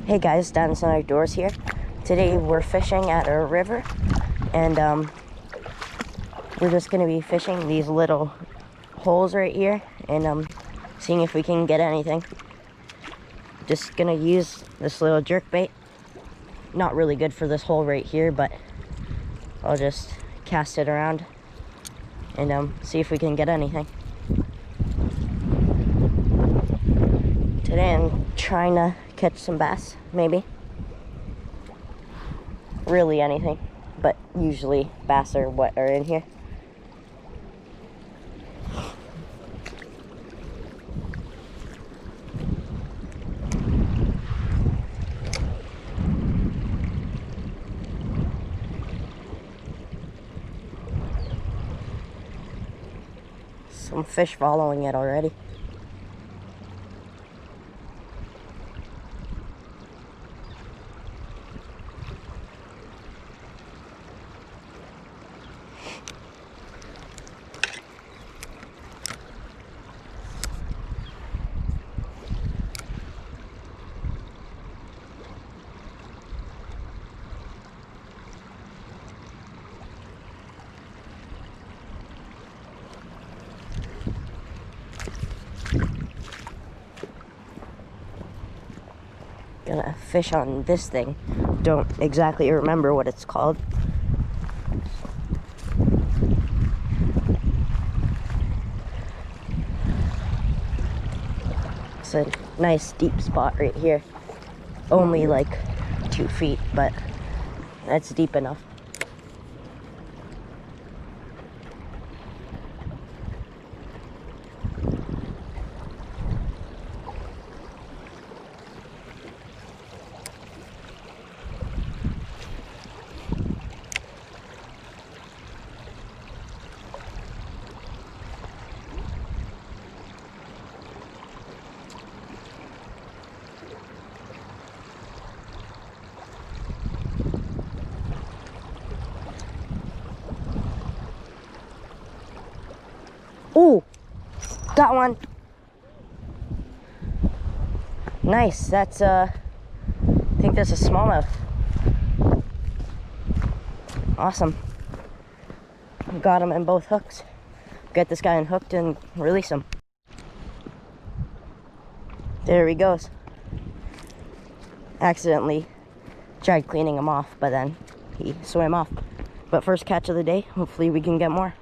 Hey guys, Dinosaur Outdoors here. Today we're fishing at a river, and we're just gonna be fishing these little holes right here and seeing if we can get anything. Just gonna use this little jerk bait. Not really good for this hole right here, but I'll just cast it around and see if we can get anything. Today I'm trying to catch some bass, maybe. Really anything, but usually bass are what are in here. Some fish following it already. Gonna fish on this thing. Don't exactly remember what it's called. It's a nice deep spot right here. Only like 2 feet, but that's deep enough. Ooh, got one. Nice, that's I think that's a smallmouth. Awesome. Got him in both hooks. Get this guy unhooked and release him. There he goes. Accidentally tried cleaning him off, but then he swam off. But first catch of the day, hopefully we can get more.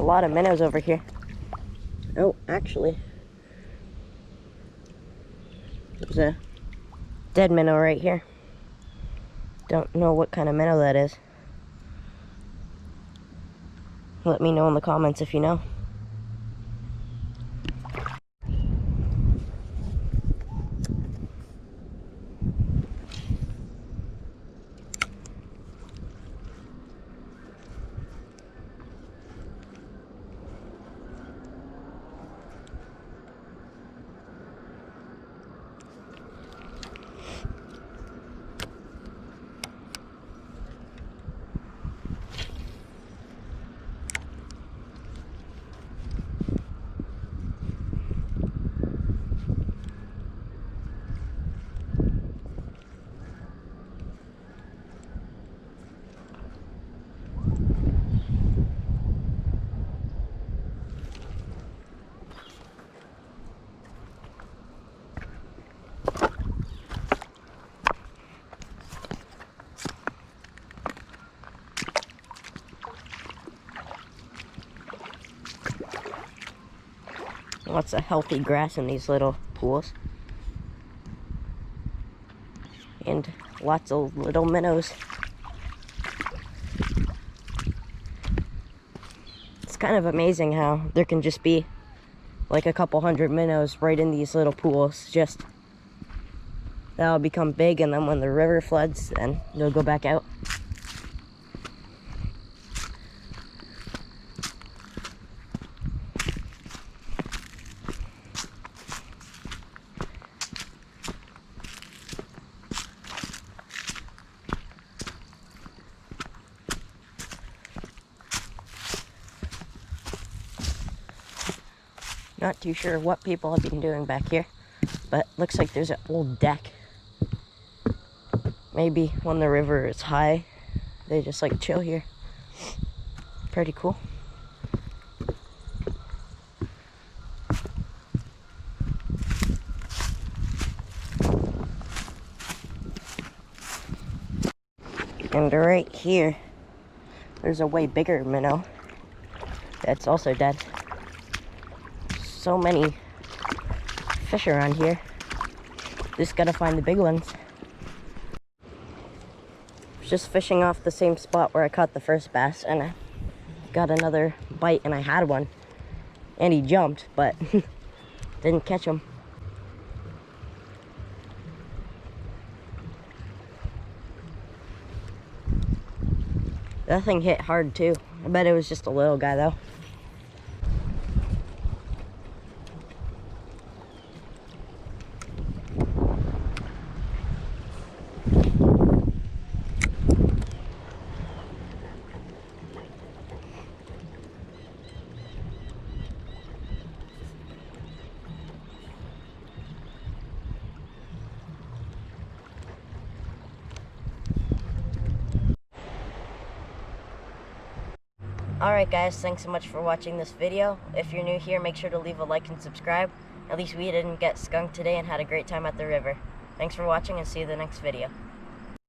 lot of minnows over here. Oh, actually, there's a dead minnow right here. Don't know what kind of minnow that is. Let me know in the comments if you know. Lots of healthy grass in these little pools. And lots of little minnows. It's kind of amazing how there can just be like a couple hundred minnows right in these little pools. Just that'll become big, and then when the river floods, then they'll go back out. Not too sure what people have been doing back here, but looks like there's an old deck. Maybe when the river is high, they just like chill here. Pretty cool. And right here, there's a way bigger minnow that's also dead. So many fish around here. Just gotta find the big ones. Just fishing off the same spot where I caught the first bass, and I got another bite, and I had one, and he jumped, but didn't catch him. That thing hit hard too. I bet it was just a little guy though. Alright guys, thanks so much for watching this video. If you're new here, make sure to leave a like and subscribe. At least we didn't get skunked today and had a great time at the river. Thanks for watching, and see you in the next video.